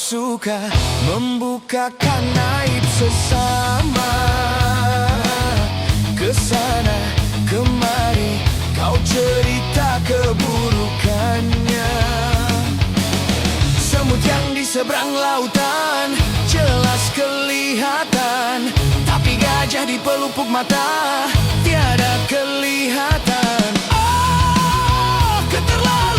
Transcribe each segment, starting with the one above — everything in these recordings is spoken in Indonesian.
suka membukakan aib sesama. Kesana kemari kau cerita keburukannya. Semut yang di seberang lautan jelas kelihatan, tapi gajah di pelupuk mata tiada kelihatan. Oh, keterlaluan.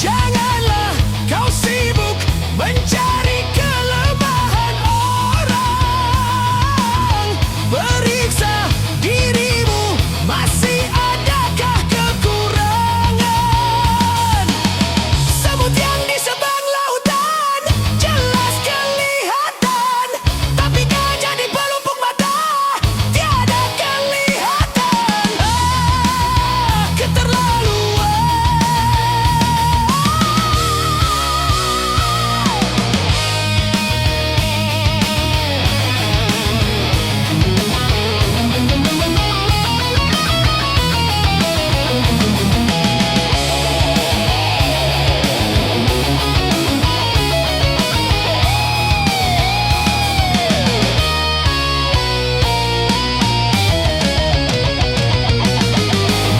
Janganlah kau sibuk mencari kelemahan orang. Periksa dirimu, masih adakah kekurangan? Semut yang di seberang lautan jelas kelihatan, tapi gajah di pelupuk mata tiada kelihatan. Ah, keterlaluan.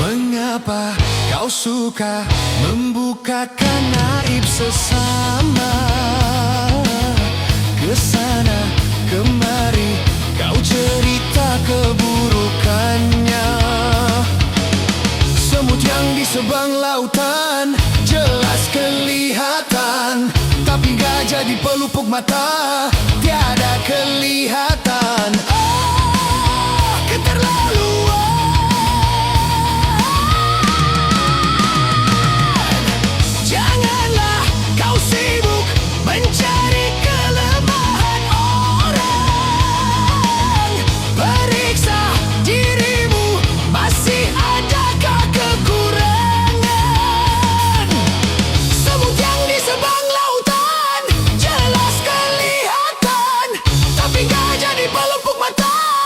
Mengapa kau suka membukakan aib sesama? Kesana kemari kau cerita keburukannya. Semut yang di seberang lautan jelas kelihatan, tapi gajah di pelupuk mata tiada kelihatan. Oh, keterlaluan. Janganlah kau sibuk mencari kelemahan orang. Periksa dirimu, masih adakah kekurangan? Semut yang di seberang lautan jelas kelihatan, tapi gajah di pelupuk mata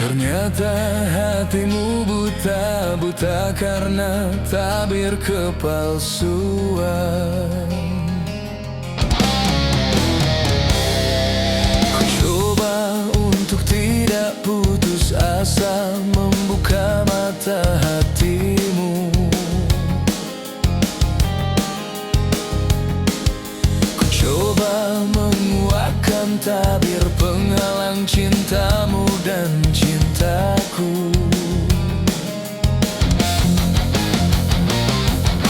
Ternyata hatimu buta karena tabir kepalsuan. Ku coba untuk tidak putus asa, membuka mata hatimu. Ku coba menguatkan tabir penghalang cintamu dan cintaku.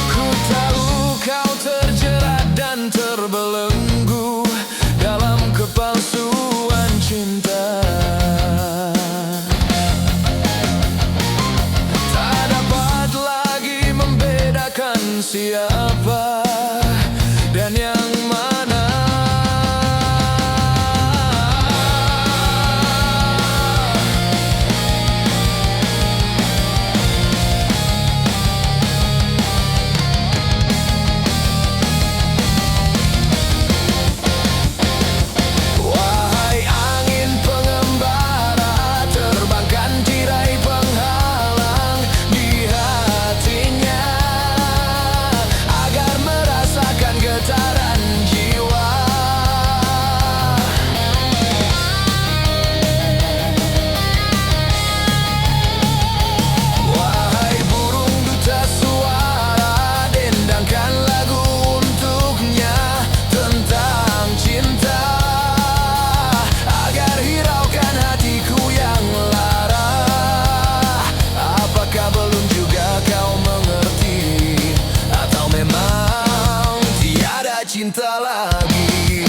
Ku tahu kau terjerat dan terbelenggu dalam kepalsuan cinta. Tak dapat lagi membedakan siapa dan yang mana. Cinta lagi.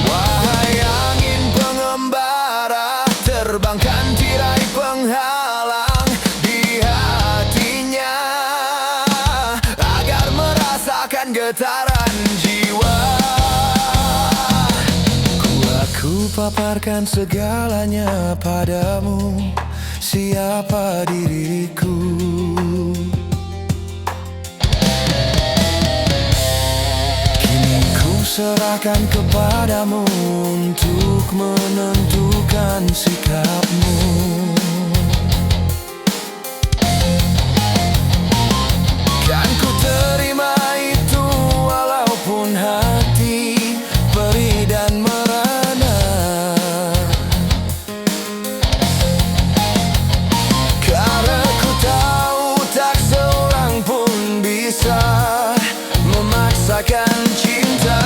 Wahai angin pengembara, terbangkan tirai penghalang di hatinya agar merasakan getaran jiwa. Aku paparkan segalanya padamu, siapa diriku. Kini ku serahkan kepadamu untuk menentukan sikapmu. Kan ku terima itu walaupun hati perih dan merana, karena ku tahu tak seorang pun bisa memaksakan cinta.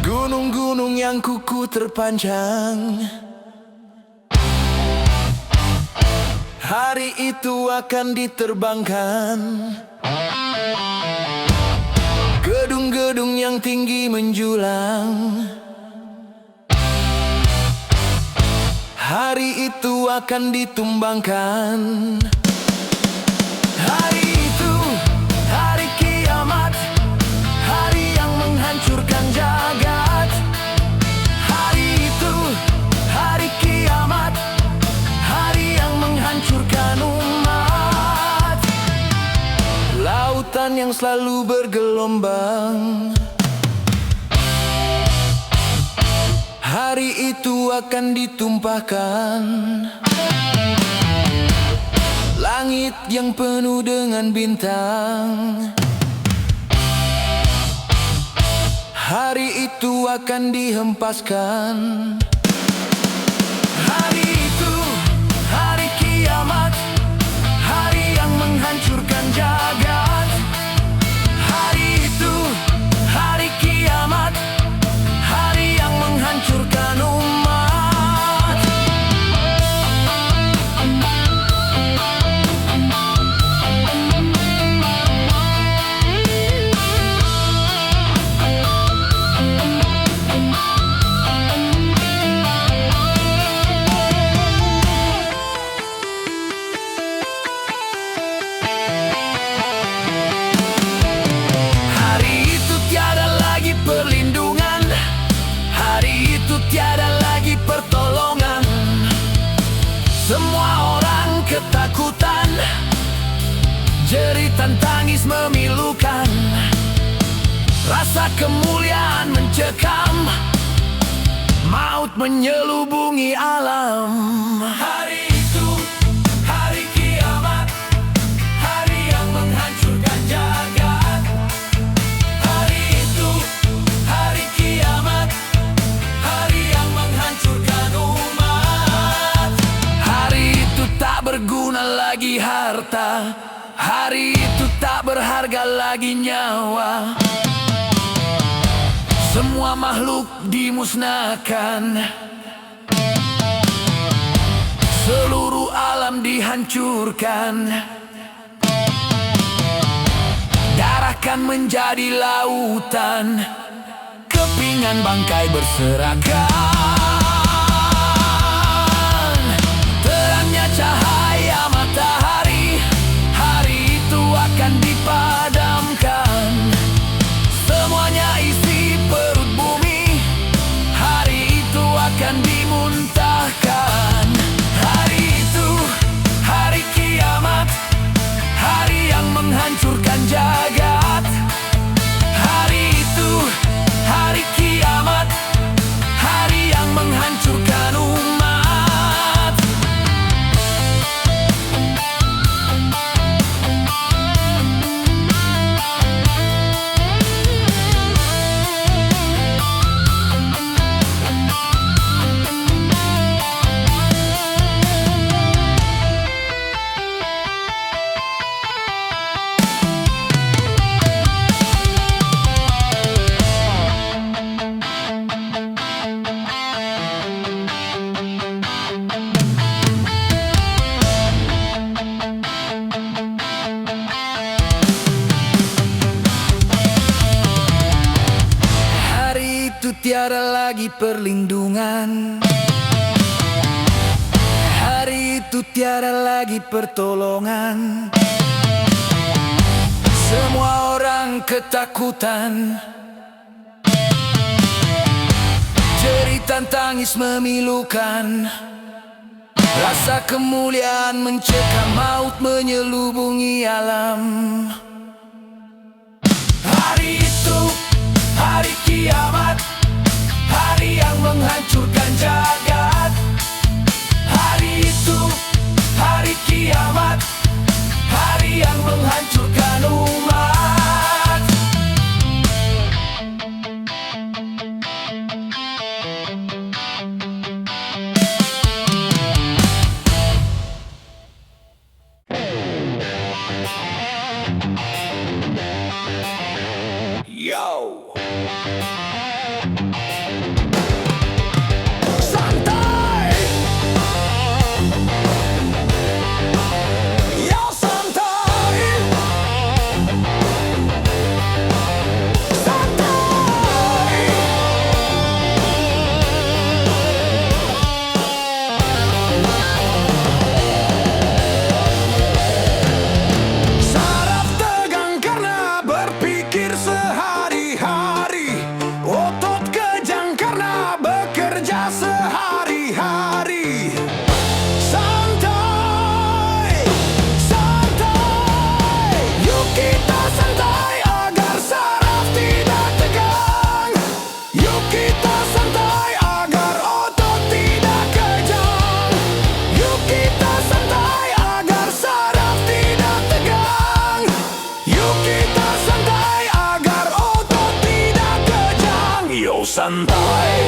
Gunung-gunung yang kuku terpanjang, hari itu akan diterbangkan. Gedung-gedung yang tinggi menjulang, Hari itu akan ditumbangkan. Hari itu, hari kiamat, hari yang menghancurkan jagat. Hari itu, hari kiamat, hari yang menghancurkan umat. Lautan yang selalu bergelombang, hari itu akan ditumpahkan. Langit yang penuh dengan bintang, hari itu akan dihempaskan. Hari itu, hari kiamat, hari yang menghancurkan jagat. Hari itu, hari kiamat, hari yang menghancurkan umat. Hari itu tiada lagi perlindungan, hari itu tiada lagi pertolongan. Semua orang ketakutan, jeritan tangis memilukan. Rasa kemuliaan mencekam, maut menyelubungi alam. Hari itu, hari kiamat, hari yang menghancurkan jagat. Hari itu, hari kiamat, hari yang menghancurkan umat. Hari itu tak berguna lagi harta, hari itu tak berharga lagi nyawa. Semua makhluk dimusnahkan, seluruh alam dihancurkan. Darah kan menjadi lautan, kepingan bangkai berserakan. Terangnya cahaya matahari, hari itu akan dipadamkan. Semuanya isi perut bumi, hari itu akan dimuntahkan. Hari itu, hari kiamat, hari yang menghancurkan jagat. Hari itu, hari kiamat, hari yang menghancurkan umat. Hari itu tiada lagi perlindungan, hari itu tiada lagi pertolongan. Semua orang ketakutan, jeritan tangis memilukan. Rasa kemuliaan mencekam, maut menyelubungi alam. Hari itu, hari kiamat, hari yang menghancurkan jagat. Hari itu, hari kiamat, hari yang menghancurkan umat. Yo! hari-hari. Santai, santai, yuk kita santai agar saraf tidak tegang. Yuk kita santai agar otot tidak kejang. Yuk kita santai agar saraf tidak tegang. Yuk kita santai agar otot tidak kejang. Yo santai.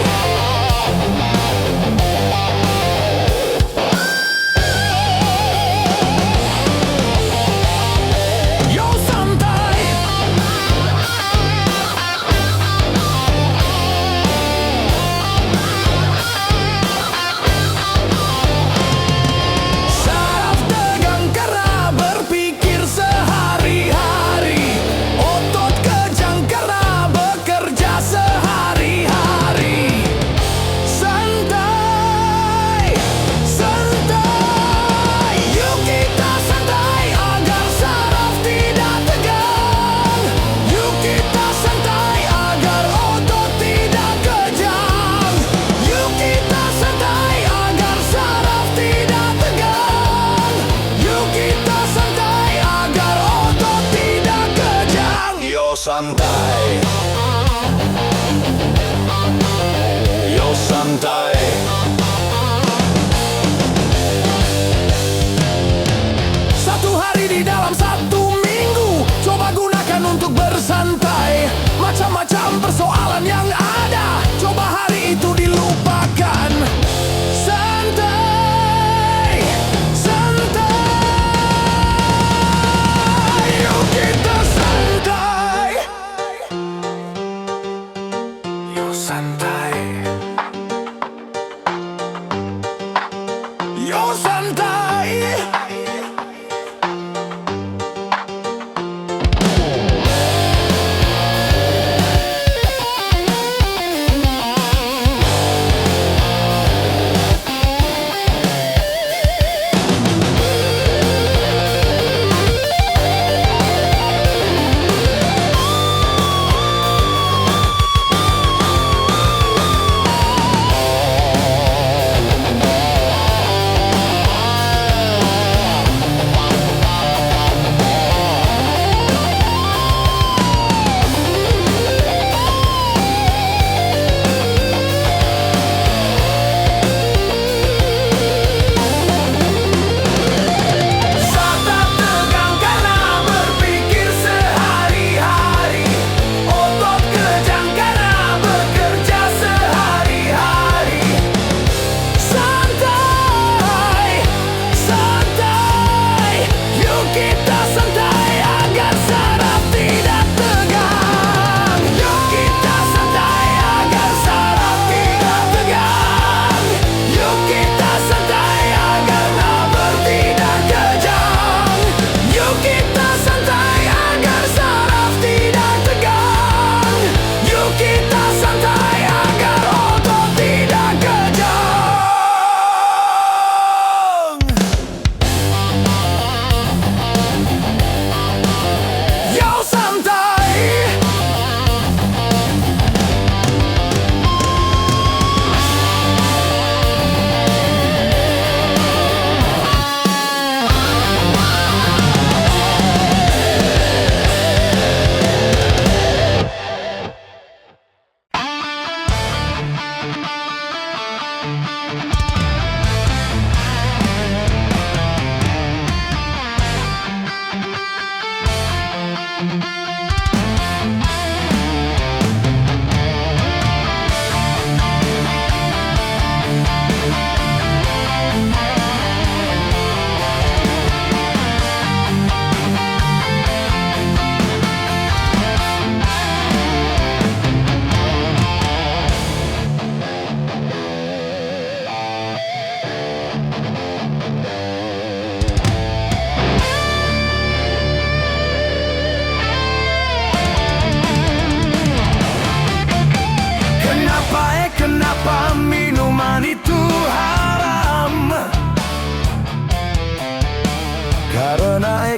Santai, yo santai. Satu hari di dalam satu minggu, coba gunakan untuk bersantai. Macam-macam persoalan yang ada, coba hari itu dilupakan. Santai, santai, yuk kita santai. Santai, yo santai.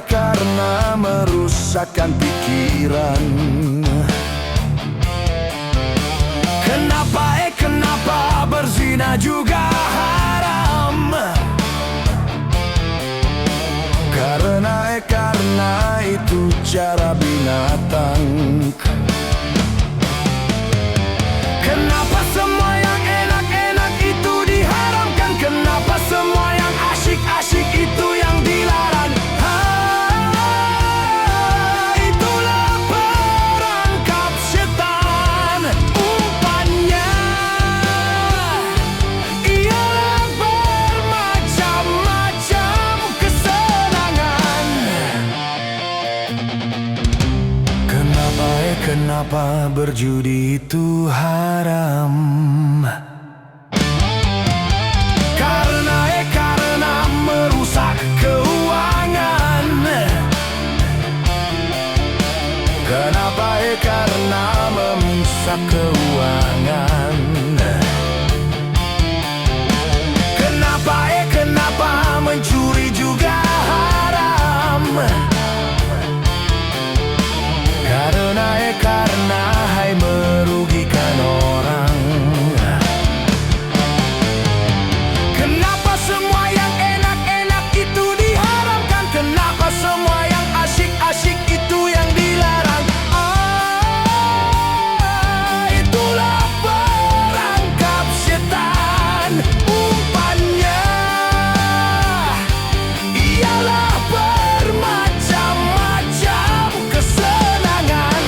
Karena merusakkan pikiran. Kenapa berzina juga karena itu cara binatang. Kenapa semua yang enak-enak itu diharamkan? Kenapa semua yang asyik-asyik itu yang dilarang? Itulah perangkap setan. Umpannya ialah bermacam-macam kesenangan. Kenapa berjudi itu haram? Karena merusak keuangan. Karena merusak keuangan. Kenapa mencuri juga haram? Karena hai merugikan orang. Kenapa semua yang enak-enak itu diharamkan? Kenapa semua yang asyik-asyik itu yang dilarang? Itulah perangkap setan. Umpannya ialah bermacam-macam kesenangan.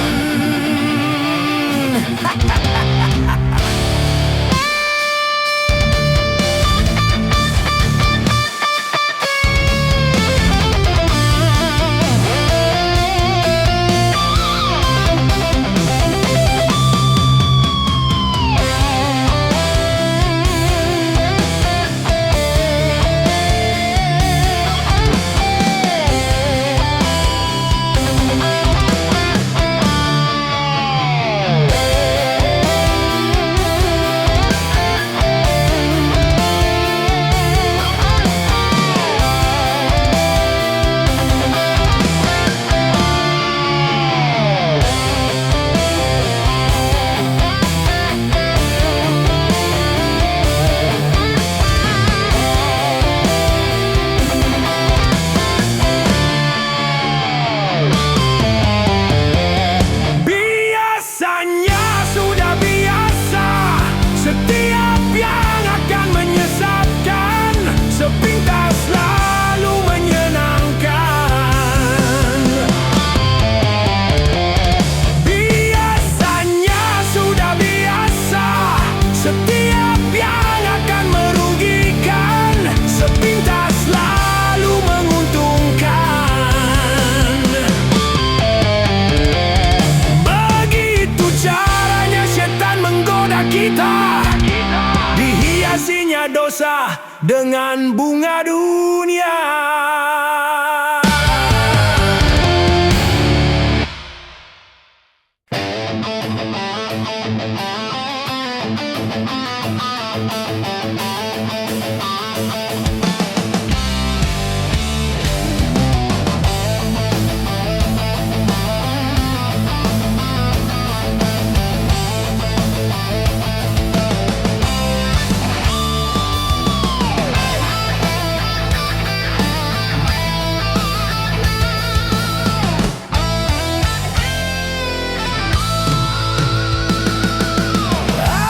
Setiap yang akan menyesatkan, sepintas lalu menyenangkan. Biasanya sudah biasa, setiap yang akan merugikan, sepintas lalu menguntungkan. Begitu caranya setan menggoda kita. Dihiasinya dosa dengan bunga dunia.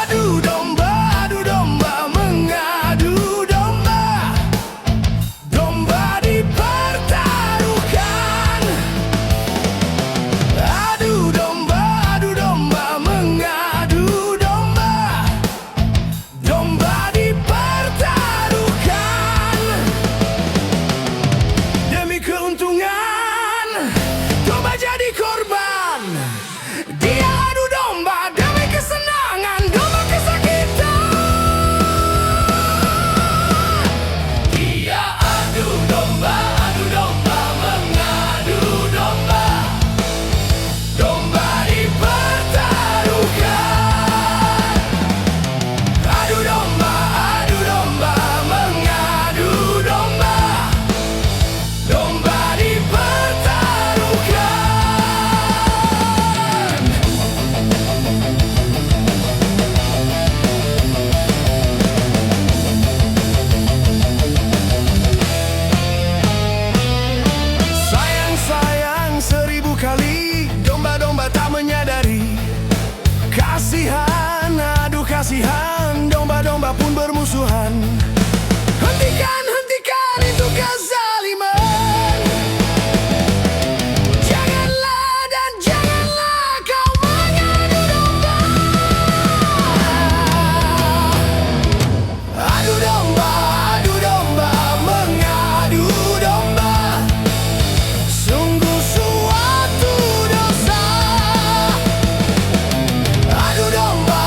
Adu domba, mengadu domba. bermusuhan. Hentikan, hentikan itu kezaliman. Janganlah dan janganlah kau mengadu domba. Adu domba, mengadu domba. Sungguh suatu dosa. Adu domba,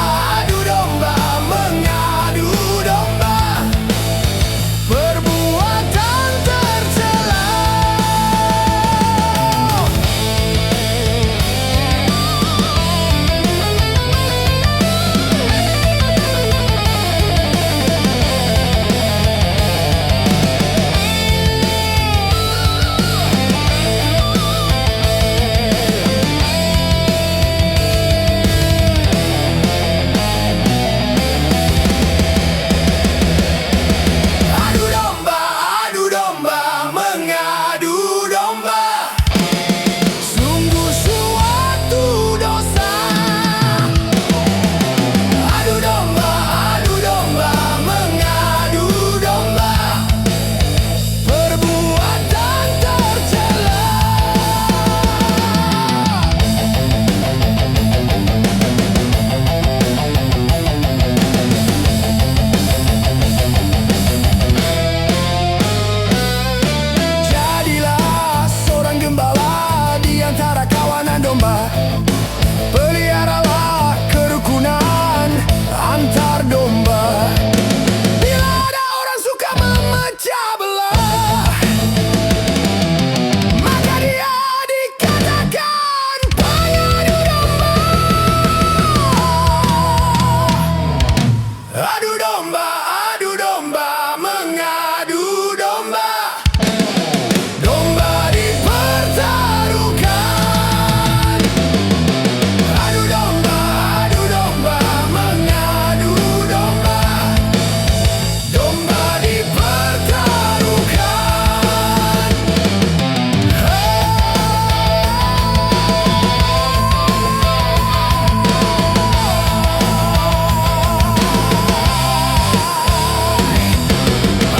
mengadu domba. Perbuatan tercela. Adu domba, mengadu domba. Sungguh suatu dosa. Adu domba, mengadu domba. Perbuatan tercela. Jadilah seorang gembala di antara kawanan domba. Peliharalah kerukunan antar domba. Bila ada orang suka memecah belah, maka dia dikatakan pengadu domba. Adu domba, mengadu domba. Domba dipertaruhkan. Adu domba, mengadu domba. Domba dipertaruhkan.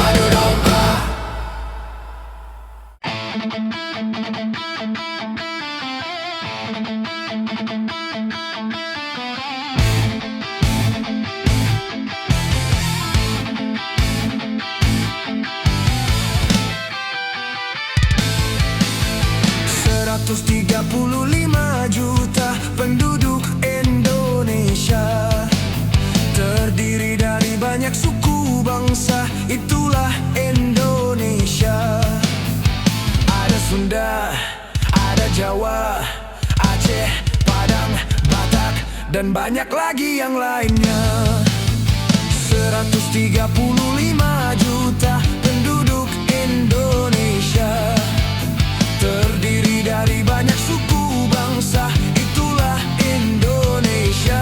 Adu domba. ...135 juta penduduk Indonesia, terdiri dari banyak suku bangsa, itulah Indonesia. Ada Sunda, ada Jawa, Aceh, Padang, Batak, dan banyak lagi yang lainnya. 135 juta penduduk Indonesia, terdiri dari banyak suku bangsa, itulah Indonesia.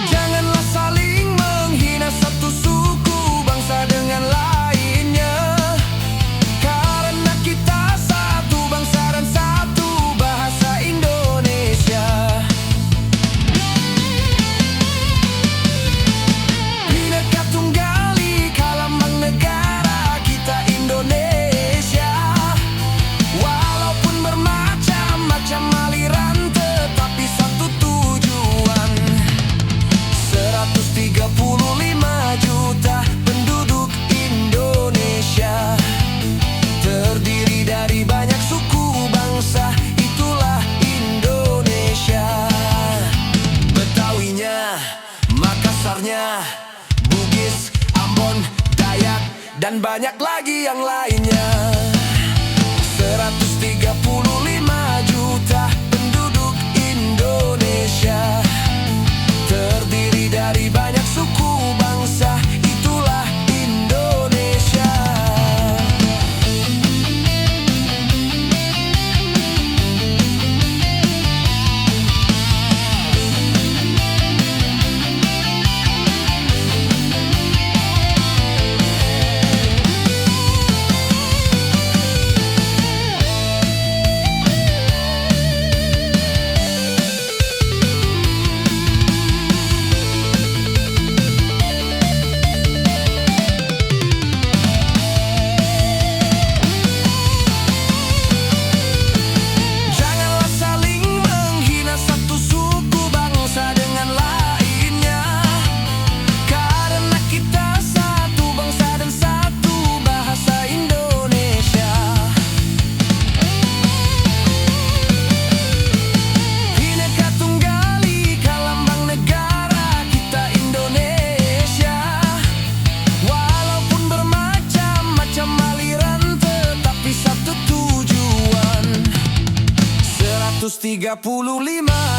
Janganlah saling menghina satu suku bangsa dengan lainnya, karena kita satu bangsa dan satu bahasa Indonesia. Bhinneka Tunggal Ika lambang negara kita Indonesia. Walaupun bermacam-macam aliran, tetapi satu tujuan. 135 juta penduduk Indonesia, terdiri dari banyak suku bangsa, itulah Indonesia. Betawinya, Makassarnya, Bugis, Ambon, Dayak, dan banyak lagi yang lainnya. 135 juta penduduk Indonesia, terdiri dari banyak suku bangsa, itulah Indonesia.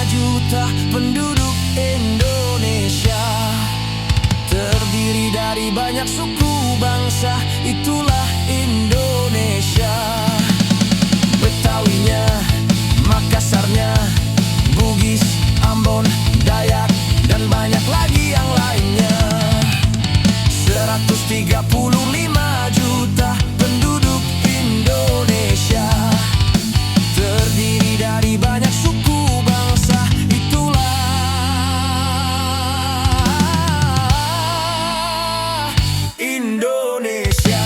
juta penduduk Indonesia, terdiri dari banyak suku bangsa, itulah Indonesia. Betawinya, Makassarnya, Bugis, Ambon, Dayak, dan banyak lagi yang lainnya. 135 juta penduduk Indonesia, terdiri dari banyak suku bangsa, itulah Indonesia.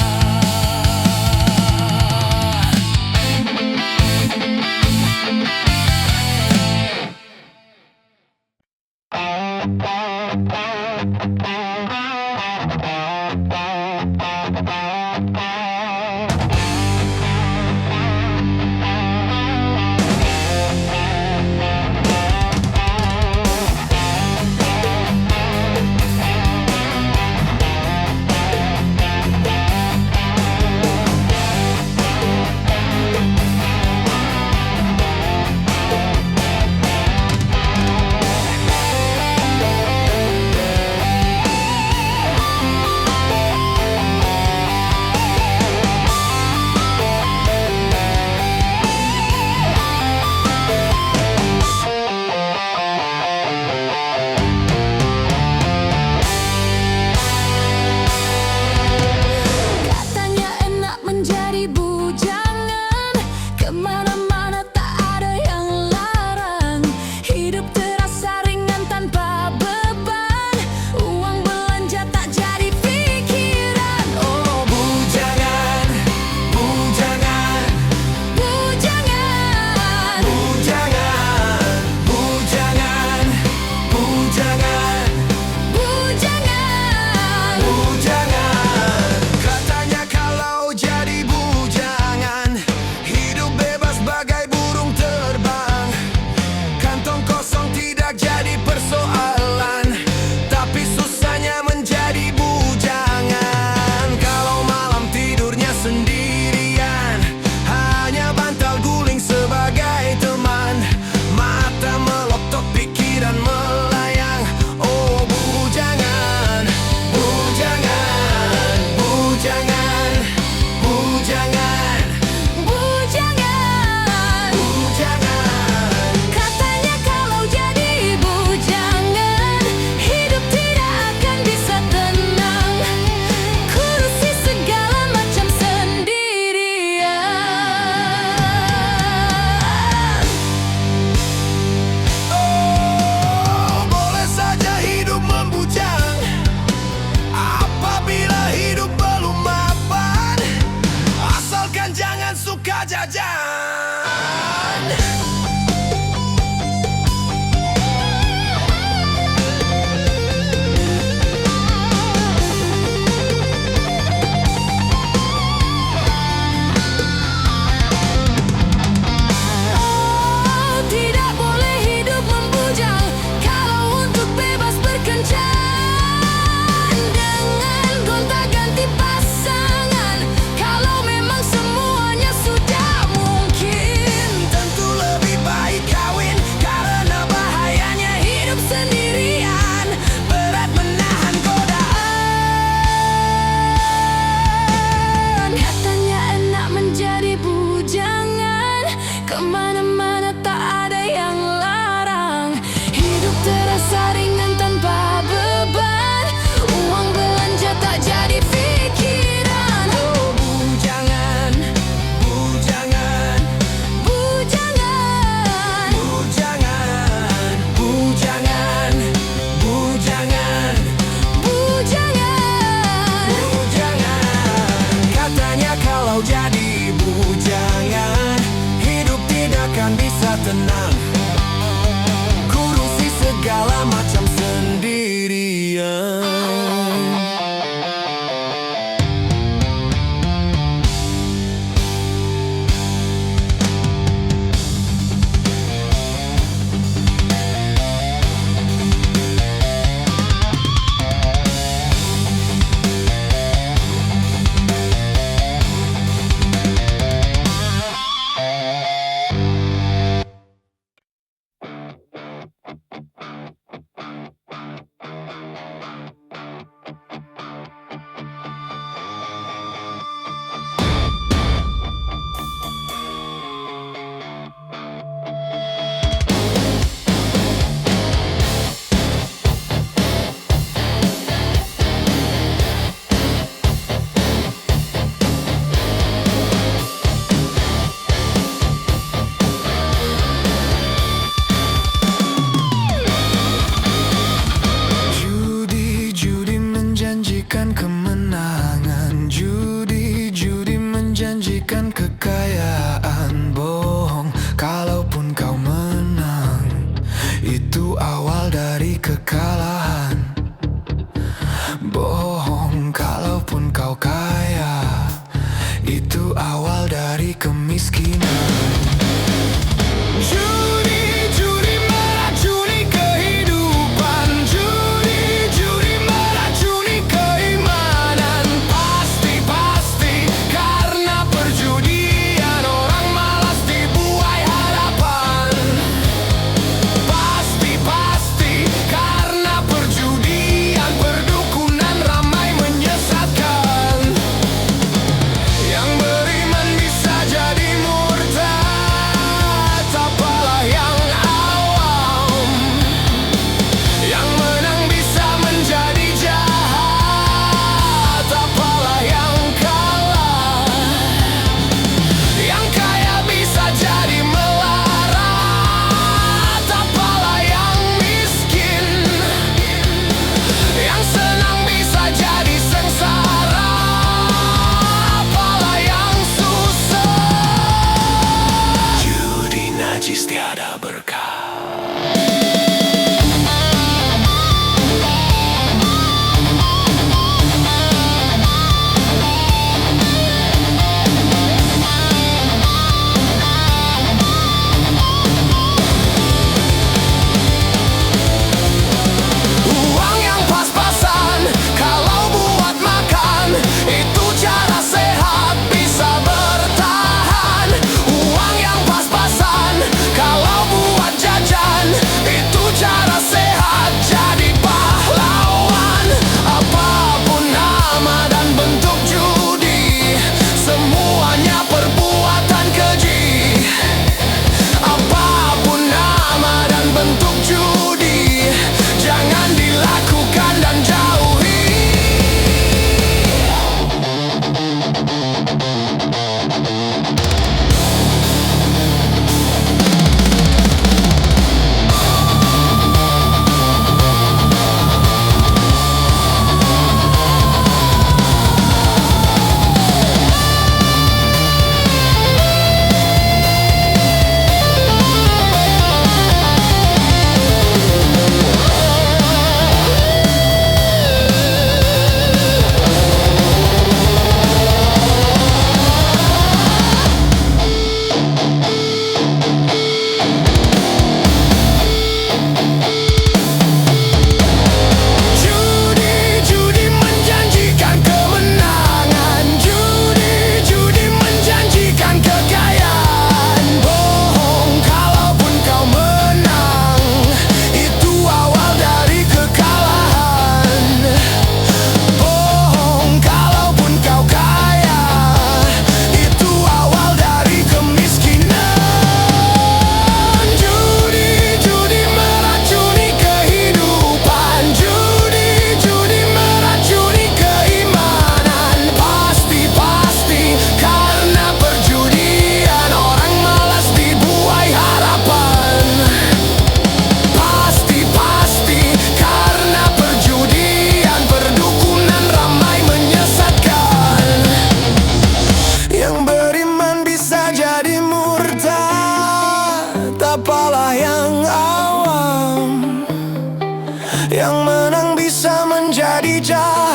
menang bisa menjadi jahat,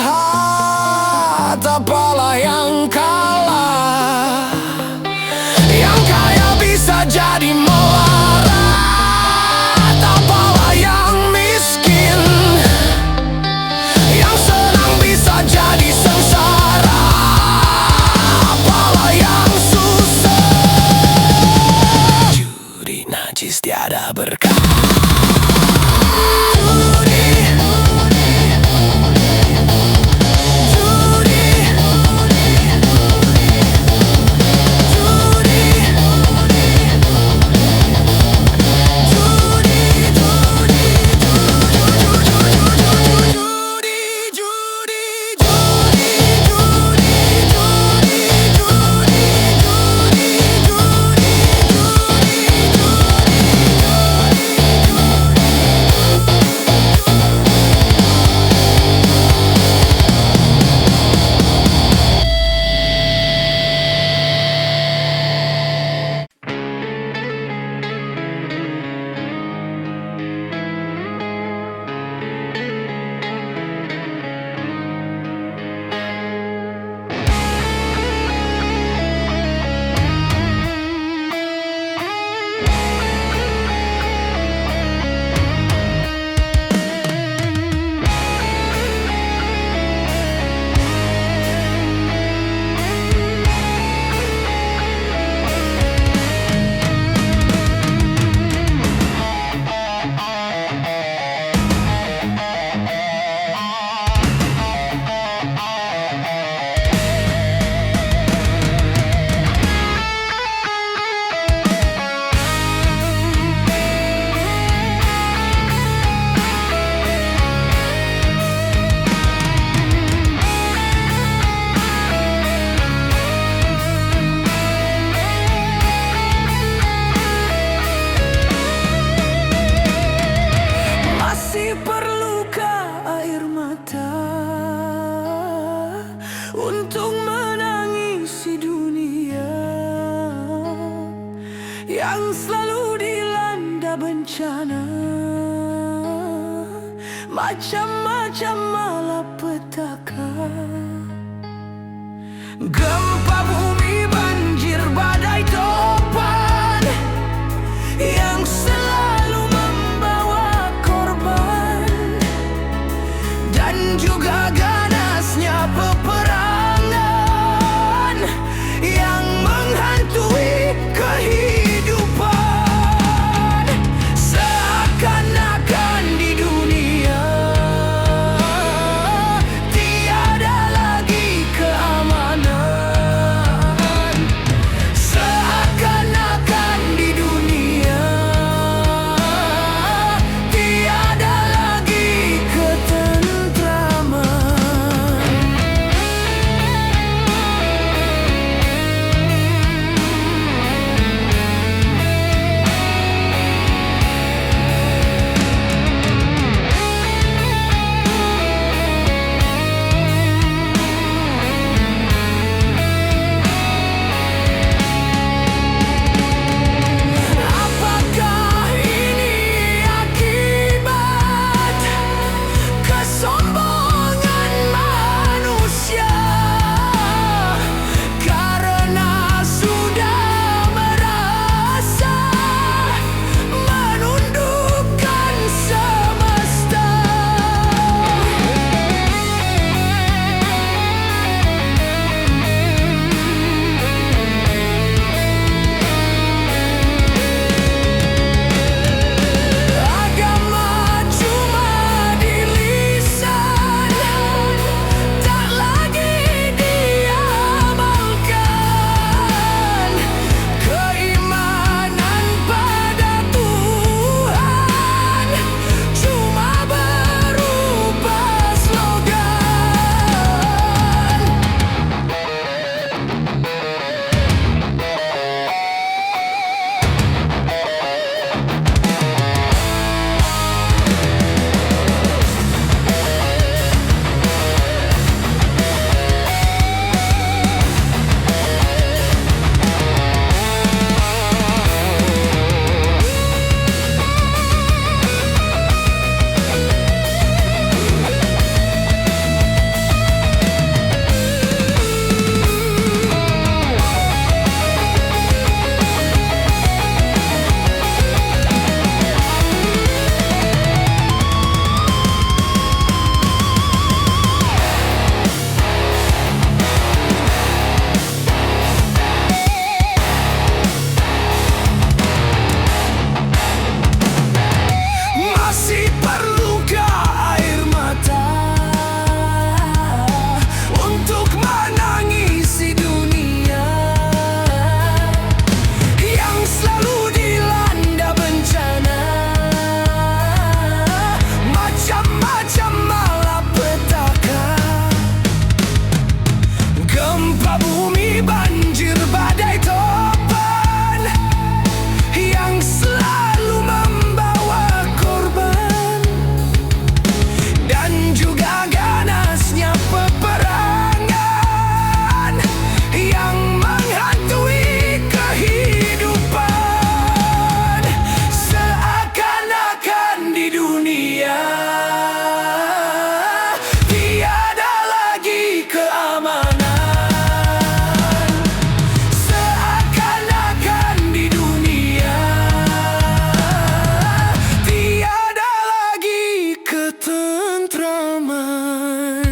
apalah yang kalah. Yang kaya bisa jadi melarat, apalah yang miskin. Yang senang bisa jadi sengsara, apalah yang susah. Judi najis tiada berkah. Perlukah air mata untuk menangisi dunia yang selalu dilanda bencana, macam-macam malapetaka, gempa bumi, banjir, badai, topan yang selalu membawa korban, dan juga ganasnya peperangan yang menghantui kehidupan. Seakan-akan di dunia tiada lagi keamanan. dan juga ganasnya peperangan yang menghantui kehidupan. Seakan-akan di dunia tiada lagi keamanan. Seakan-akan di dunia tiada lagi ketentraman.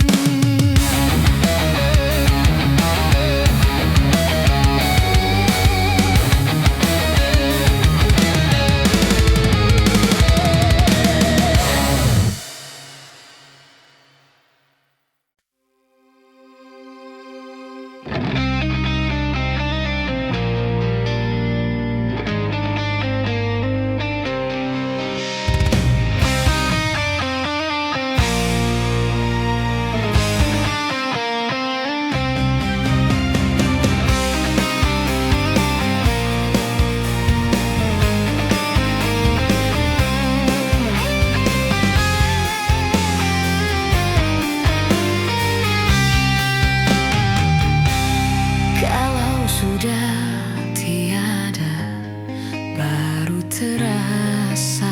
Kalau sudah tiada, baru terasa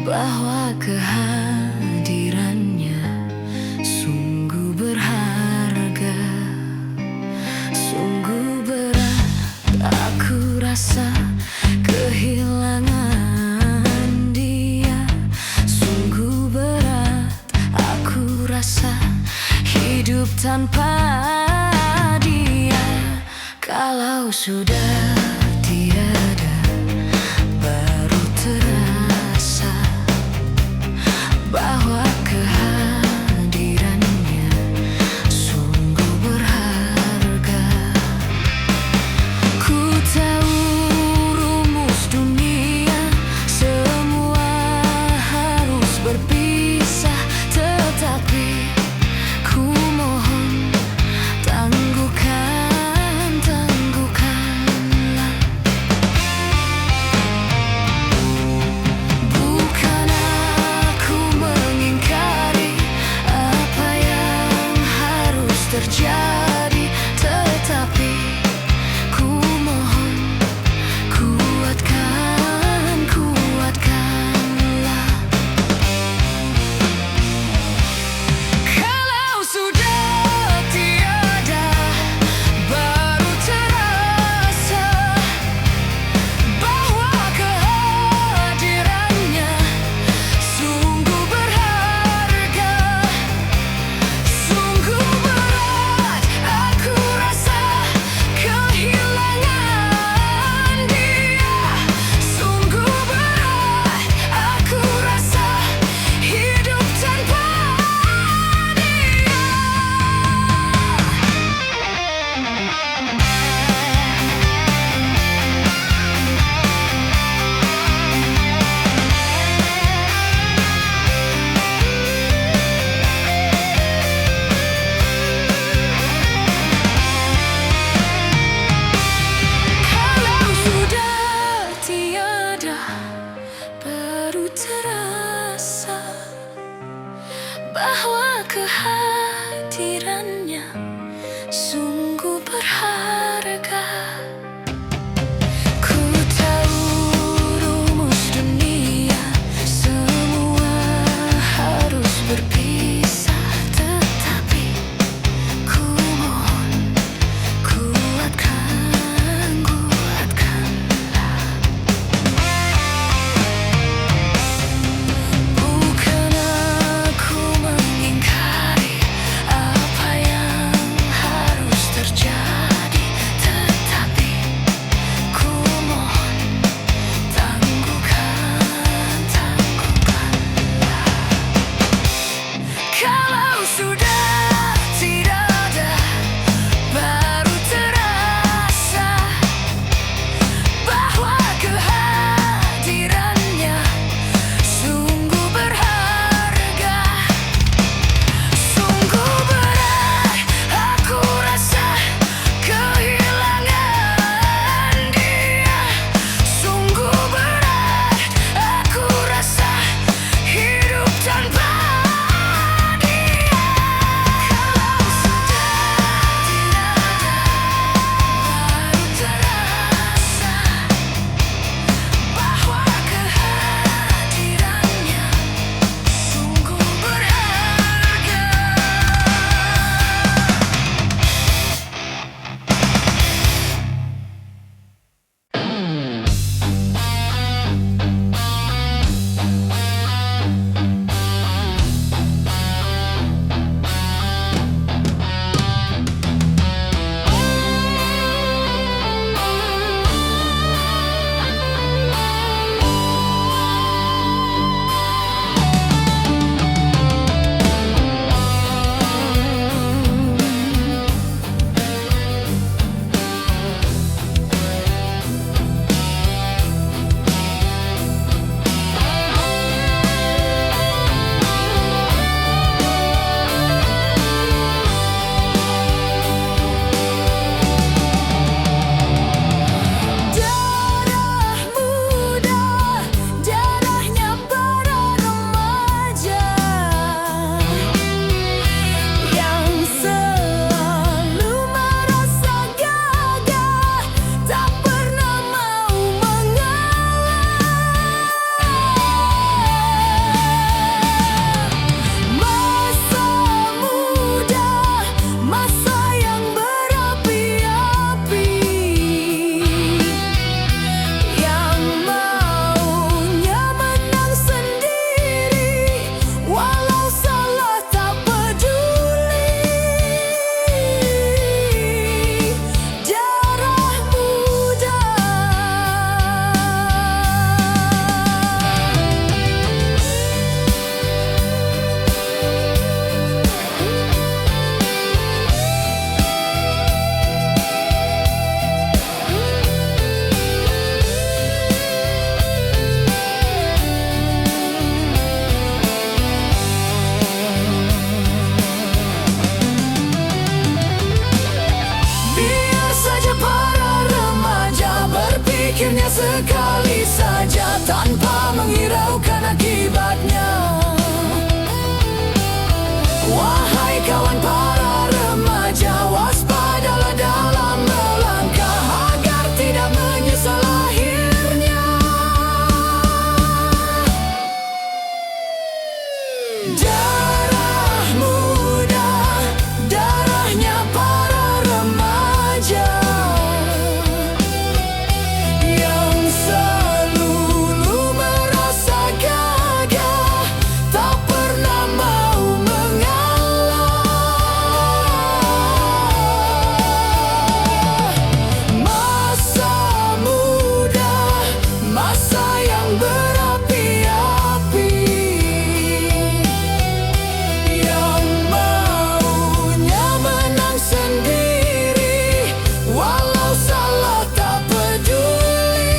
bahwa kehadirannya sungguh berharga. Sungguh berat aku rasa kehilangan dia. Sungguh berat aku rasa hidup tanpa dia. Kalau sudah tiada, baru terasa bahwa kehadirannya sungguh berharga. Ku tahu rumus dunia, semua harus berpisah, tetapi ku mohon tangguhkanlah Akhirnya sekali saja tanpa menghiraukan akibatnya. Wahai kawan para remaja, waspadalah dalam melangkah agar tidak menyesal akhirnya. Darah muda, darahnya para remaja yang selalu merasa gagah, tak pernah mau mengalah. Masa muda, masa yang berapi-api, yang maunya menang sendiri, walau salah tak peduli.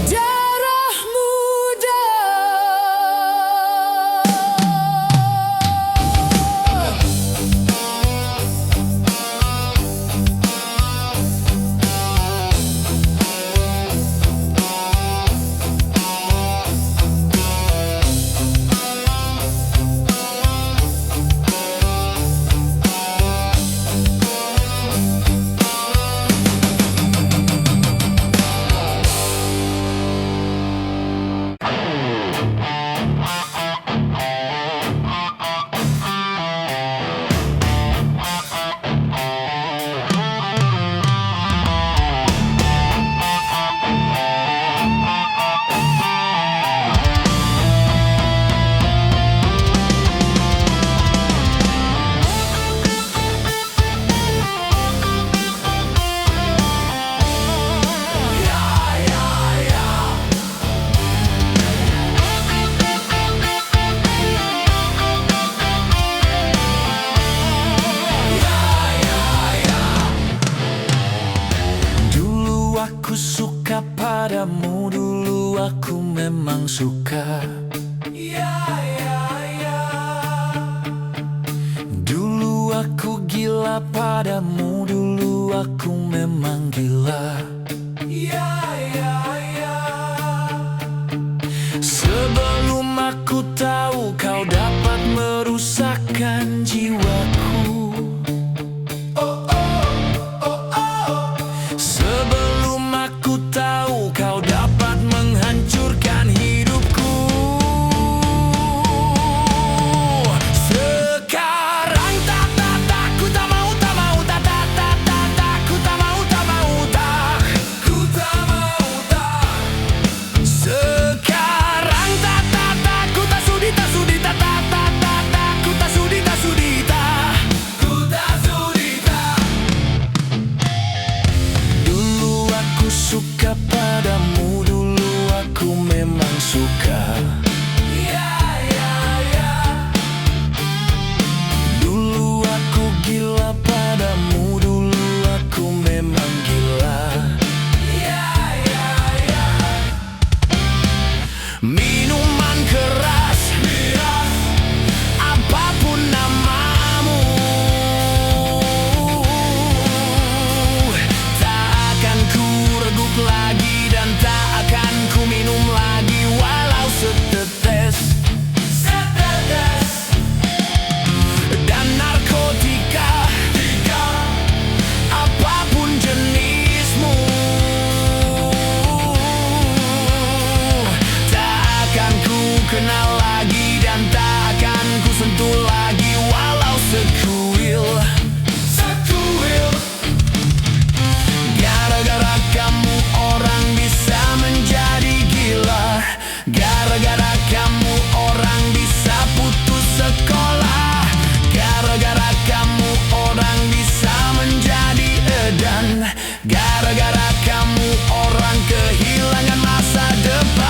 Darah muda. Dulu aku suka padamu, dulu aku memang suka. Dulu aku gila padamu, dulu aku memang gila. Sebelum aku tahu kau dapat merusakkan jiwaku. Sebelum aku tahu kau dapat menghancurkan hidupku. Sekarang tak ku tak mau tak ku tak mau tak ku tak mau tak. Sekarang tak ku tak sudi tak ku tak sudi tak ku tak sudi tak. Dulu aku suka padamu, dulu aku memang suka. Dulu aku gila padamu, dulu aku memang gila. Minuman keras, apapun namamu, tak akan ku reguk lagi dan tak akan ku minum lagi walau setetes. Dan narkotika, apapun jenismu, tak akan ku kenal lagi dan tak akan ku sentuh lagi walau sekuil. Gara-gara kamu orang bisa menjadi gila. Gara-gara kamu orang bisa putus sekolah. Gara-gara kamu orang bisa menjadi edan. Gara-gara kamu orang kehilangan masa depan.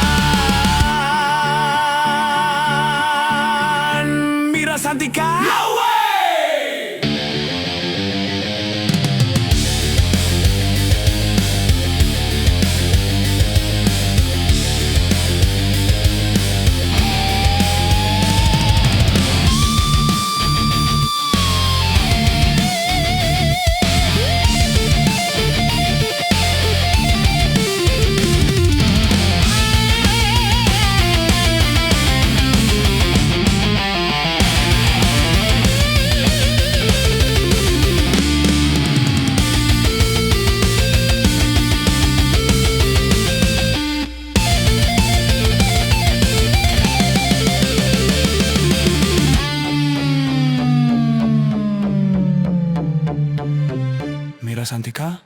Santika?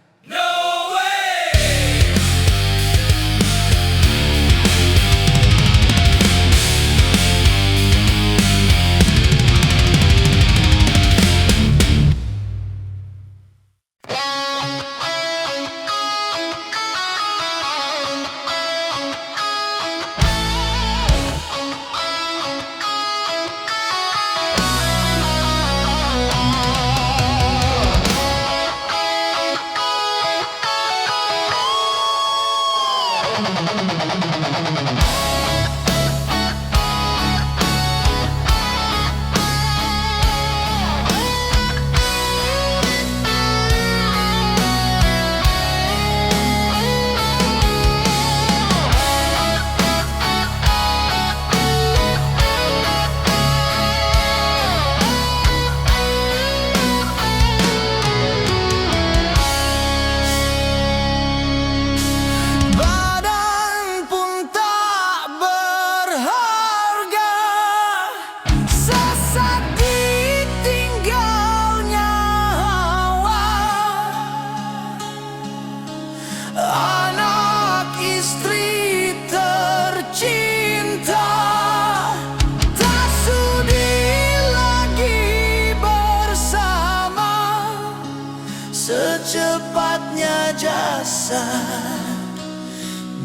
Secepatnya jasad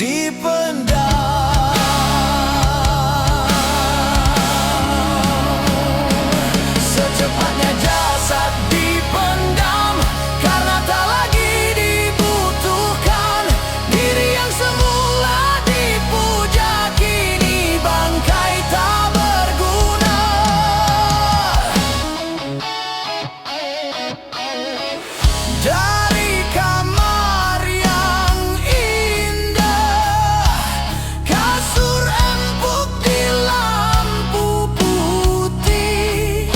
dipendam, secepatnya jasad dipendam, karena tak lagi dibutuhkan. Diri yang semula dipuja kini bangkai tak berguna. Dari kamar yang indah, kasur empuk di lampu putih,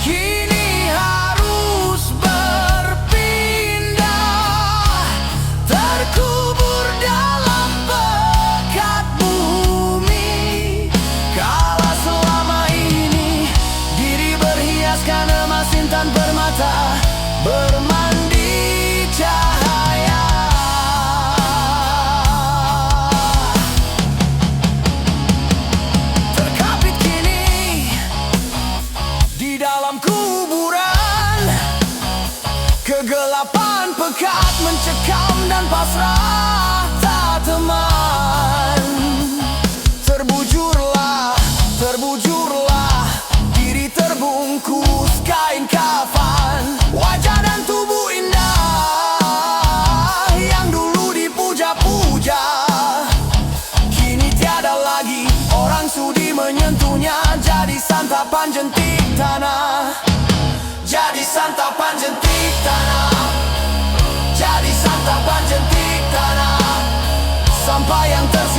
kini harus berpindah, terkubur dalam pekat bumi. Kala selama ini diri berhiaskan emas intan permata, bermandi cahaya. Terkapit kini di dalam kuburan, kegelapan pekat mencekam dan pasrah tak teman. Terbujurlah, terbujurlah, diri terbungkus kain kafan. Wajah dan tubuh indah yang dulu dipuja-puja, kini tiada lagi orang sudi menyentuhnya. Jadi santapan jentik tanah, jadi santapan jentik tanah, jadi santapan jentik tanah, sampah yang tersisa